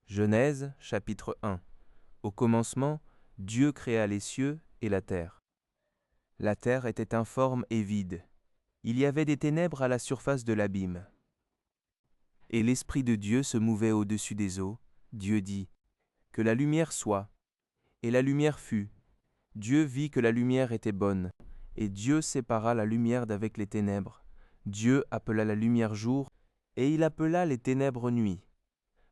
Genèse, chapitre 1. Au commencement, Dieu créa les cieux et la terre. La terre était informe et vide. Il y avait des ténèbres à la surface de l'abîme. Et l'Esprit de Dieu se mouvait au-dessus des eaux. Dieu dit, « Que la lumière soit. » Et la lumière fut. Dieu vit que la lumière était bonne. Et Dieu sépara la lumière d'avec les ténèbres. Dieu appela la lumière jour, et il appela les ténèbres nuit.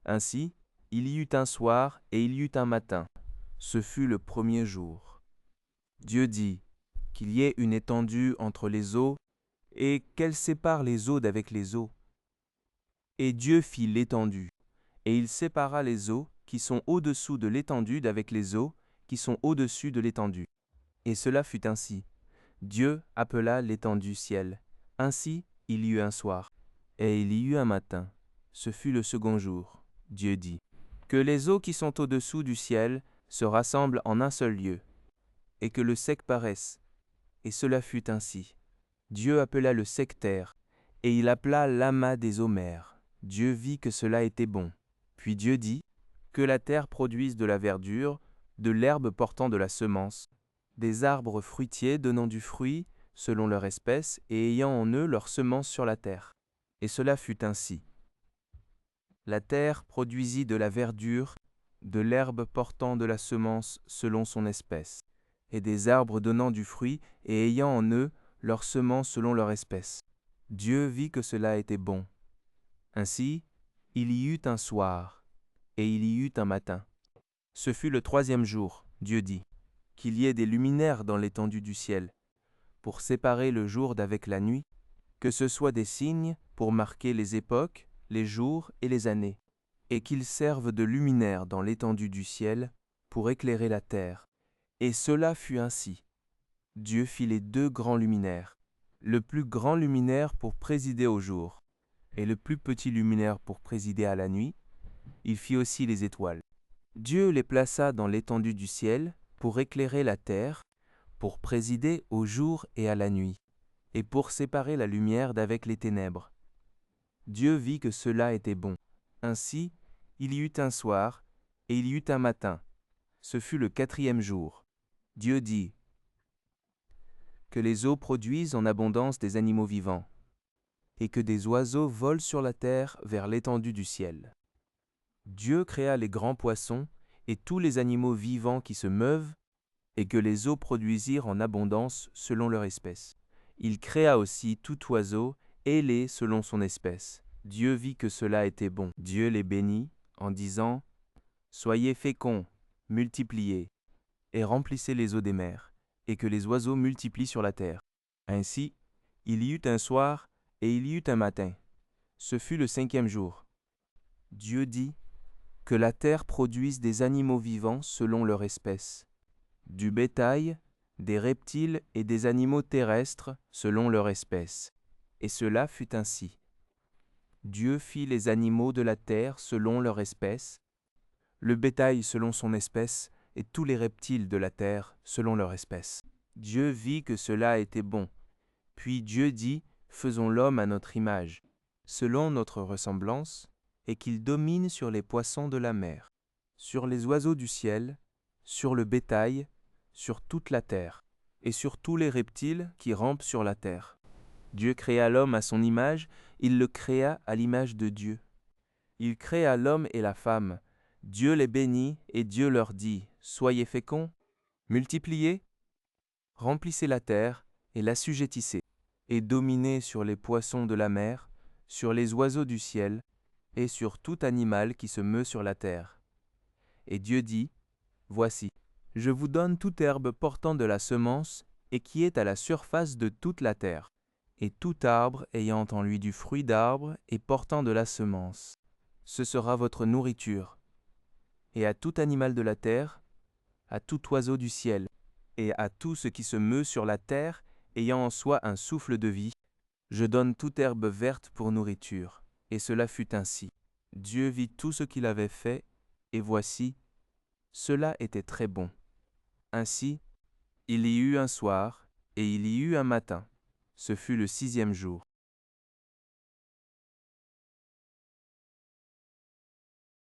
Ainsi, il y eut un soir et il y eut un matin. Ce fut le premier jour. Dieu dit, qu'il y ait une étendue entre les eaux, et qu'elle sépare les eaux d'avec les eaux. Et Dieu fit l'étendue, et il sépara les eaux qui sont au-dessous de l'étendue d'avec les eaux qui sont au-dessus de l'étendue. Et cela fut ainsi. Dieu appela l'étendue ciel. Ainsi, il y eut un soir, et il y eut un matin. Ce fut le second jour. Dieu dit, que les eaux qui sont au-dessous du ciel se rassemblent en un seul lieu, et que le sec paraisse. Et cela fut ainsi. Dieu appela le sec terre, et il appela l'amas des eaux mers. Dieu vit que cela était bon. Puis Dieu dit, que la terre produise de la verdure, de l'herbe portant de la semence, des arbres fruitiers donnant du fruit selon leur espèce et ayant en eux leur semence sur la terre. Et cela fut ainsi. La terre produisit de la verdure, de l'herbe portant de la semence selon son espèce, et des arbres donnant du fruit et ayant en eux leur semence selon leur espèce. Dieu vit que cela était bon. Ainsi, il y eut un soir, et il y eut un matin. Ce fut le troisième jour. Dieu dit, qu'il y ait des luminaires dans l'étendue du ciel, pour séparer le jour d'avec la nuit, que ce soit des signes pour marquer les époques, les jours et les années, et qu'ils servent de luminaires dans l'étendue du ciel pour éclairer la terre. Et cela fut ainsi. Dieu fit les deux grands luminaires, le plus grand luminaire pour présider au jour, et le plus petit luminaire pour présider à la nuit. Il fit aussi les étoiles. Dieu les plaça dans l'étendue du ciel pour éclairer la terre, pour présider au jour et à la nuit, et pour séparer la lumière d'avec les ténèbres. Dieu vit que cela était bon. Ainsi, il y eut un soir, et il y eut un matin. Ce fut le quatrième jour. Dieu dit, que les eaux produisent en abondance des animaux vivants, et que des oiseaux volent sur la terre vers l'étendue du ciel. Dieu créa les grands poissons et tous les animaux vivants qui se meuvent, et que les eaux produisirent en abondance selon leur espèce. Il créa aussi tout oiseau, ailé selon son espèce. Dieu vit que cela était bon. Dieu les bénit en disant, « Soyez féconds, multipliez, et remplissez les eaux des mers, et que les oiseaux multiplient sur la terre. » Ainsi, il y eut un soir, et il y eut un matin. Ce fut le cinquième jour. Dieu dit, que la terre produise des animaux vivants selon leur espèce, du bétail, des reptiles et des animaux terrestres selon leur espèce. Et cela fut ainsi. Dieu fit les animaux de la terre selon leur espèce, le bétail selon son espèce, et tous les reptiles de la terre selon leur espèce. Dieu vit que cela était bon. Puis Dieu dit, faisons l'homme à notre image, selon notre ressemblance, et qu'il domine sur les poissons de la mer, sur les oiseaux du ciel, sur le bétail, sur toute la terre, et sur tous les reptiles qui rampent sur la terre. Dieu créa l'homme à son image, il le créa à l'image de Dieu. Il créa l'homme et la femme. Dieu les bénit, et Dieu leur dit, « Soyez féconds, multipliez, remplissez la terre et l'assujettissez, et dominez sur les poissons de la mer, sur les oiseaux du ciel, et sur tout animal qui se meut sur la terre. » Et Dieu dit, « Voici, je vous donne toute herbe portant de la semence et qui est à la surface de toute la terre, et tout arbre ayant en lui du fruit d'arbre et portant de la semence. Ce sera votre nourriture. Et à tout animal de la terre, à tout oiseau du ciel, et à tout ce qui se meut sur la terre ayant en soi un souffle de vie, je donne toute herbe verte pour nourriture. » Et cela fut ainsi. Dieu vit tout ce qu'il avait fait, et voici, cela était très bon. Ainsi, il y eut un soir, et il y eut un matin. Ce fut le sixième jour.